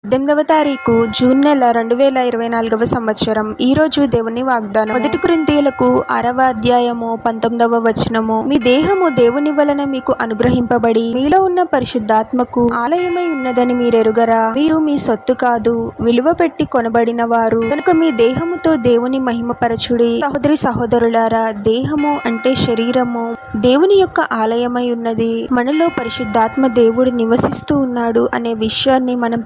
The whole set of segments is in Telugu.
18వ తారీఖు జూన్ నెల 2024 సంవత్సరం. ఈరోజు దేవుని వాగ్దానం. 1 కొరింథీయులకు 6వ అధ్యాయము 19వ వచనము. మీ దేహము దేవుని వలన మీకు అనుగ్రహింపబడి మీలో ఉన్న పరిశుద్ధాత్మకు ఆలయమై ఉన్నదని మీరెరుగరా? మీరు మీ సొత్తు కాదు, విలువ పెట్టి కొనబడిన వారు కనుక మీ దేహముతో దేవుని మహిమపరచుడి. సహోదరి సహోదరులారా, దేహము అంటే శరీరము దేవుని యొక్క ఆలయమై ఉన్నది. మనలో పరిశుద్ధాత్మ దేవుడు నివసిస్తూ ఉన్నాడు అనే విషయాన్ని మనం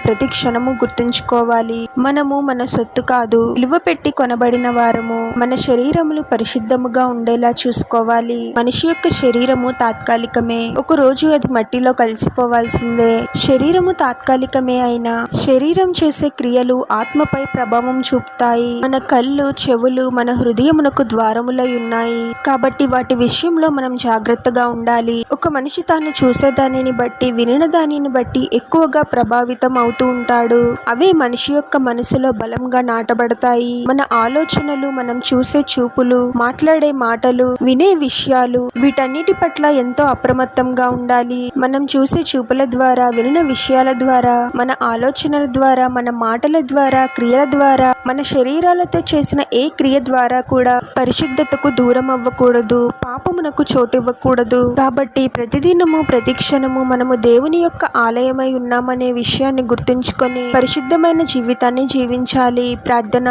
ప్రతి క్షణము గుర్తుంచుకోవాలి. మనము మన సొత్తు కాదు, విలువ పెట్టి కొనబడిన వారము. మన శరీరములు పరిశుద్ధముగా ఉండేలా చూసుకోవాలి. మనిషి యొక్క శరీరము తాత్కాలికమే, ఒక రోజు అది మట్టిలో కలిసిపోవాల్సిందే. శరీరము తాత్కాలికమే అయినా శరీరం చేసే క్రియలు ఆత్మపై ప్రభావం చూపుతాయి. మన కళ్ళు, చెవులు మన హృదయమునకు ద్వారములై ఉన్నాయి కాబట్టి వాటి విషయంలో మనం జాగ్రత్తగా ఉండాలి. ఒక మనిషి తాను చూసేదానిని బట్టి, వినిన దానిని బట్టి ఎక్కువగా ప్రభావితం అవుతూ ఉంటాడు. అవే మనిషి యొక్క మనసులో బలంగా నాటబడతాయి. మన ఆలోచనలు, మనం చూసే చూపులు, మాట్లాడే మాటలు, వినే విషయాలు, వీటన్నిటి పట్ల ఎంతో అప్రమత్తంగా ఉండాలి. మనం చూసే చూపుల ద్వారా, వినిన విషయాల ద్వారా, మన ఆలోచనల ద్వారా, మన మాటల ద్వారా, క్రియల ద్వారా, మన శరీరాలతో చేసిన ఏ క్రియ ద్వారా కూడా పరిశుద్ధతకు దూరం అవ్వకూడదు, పాపమునకు చోటివ్వకూడదు. కాబట్టి ప్రతిదినము, ప్రతి క్షణము మనము దేవుని యొక్క ఆలయమై ఉన్నామనే విషయాన్ని గుర్తుంచుకొని పరిశుద్ధమైన జీవితాన్ని జీవించాలి. ప్రార్థన.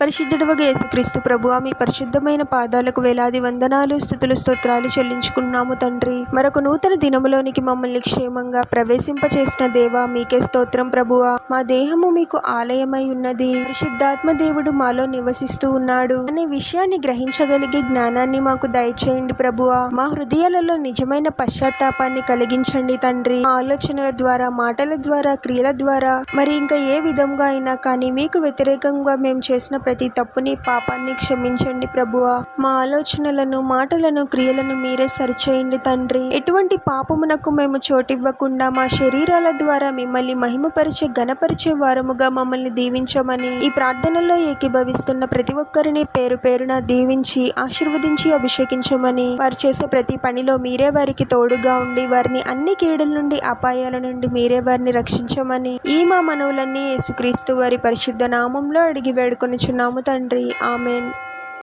పరిశుద్ధుడవగు యేసుక్రీస్తు ప్రభువా, మీ పరిశుద్ధమైన పాదాలకు వేలాది వందనాలు, స్తుతులు, స్తోత్రాలు చెల్లించుకున్నాము తండ్రి. మరొక నూతన దినములోనికి మమ్మల్ని క్షేమంగా ప్రవేశింపచేసిన దేవా, మీకే స్తోత్రం ప్రభువా. మా దేహము మీకు ఆలయమై ఉన్నది, పరిశుద్ధాత్మ దేవుడు మాలో నివసిస్తూ ఉన్నాడు అనే విషయాన్ని గ్రహించగలిగే జ్ఞానాన్ని మాకు దయచేయండి ప్రభువా. మా హృదయాలలో నిజమైన పశ్చాత్తాపాన్ని కలిగించండి తండ్రి. మా ఆలోచనల ద్వారా, మాటల ద్వారా, క్రియల ద్వారా, మరి ఇంకా ఏ విధంగా అయినా కానీ మీకు వ్యతిరేకంగా మేము చేసిన ప్రతి తప్పుని, పాపాన్ని క్షమించండి ప్రభువా. మా ఆలోచనలను, మాటలను, క్రియలను మీరే సరిచేయండి తండ్రి. ఎటువంటి పాపమునకు మేము చోటివ్వకుండా మా శరీరాల ద్వారా మిమ్మల్ని మహిమపరిచే, ఘనపరిచే వారముగా మమ్మల్ని దీవించమని ఈ ప్రార్థనలో ఏకీభవిస్తున్న ప్రతి ఒక్కరిని పేరు పేరున దీవించి, ఆశీర్వదించి, అభిషేకించమని, వారు చేసే ప్రతి పనిలో మీరే వారికి తోడుగా ఉండి వారిని అన్ని కీడుల నుండి, అపాయాల నుండి మీరే వారిని రక్షించమని ఈ మా మనవులన్నీ యేసుక్రీస్తు వారి పరిశుద్ధ నామంలో అడిగి వేడుకొనుచున్నాము తండ్రి. ఆమెన్.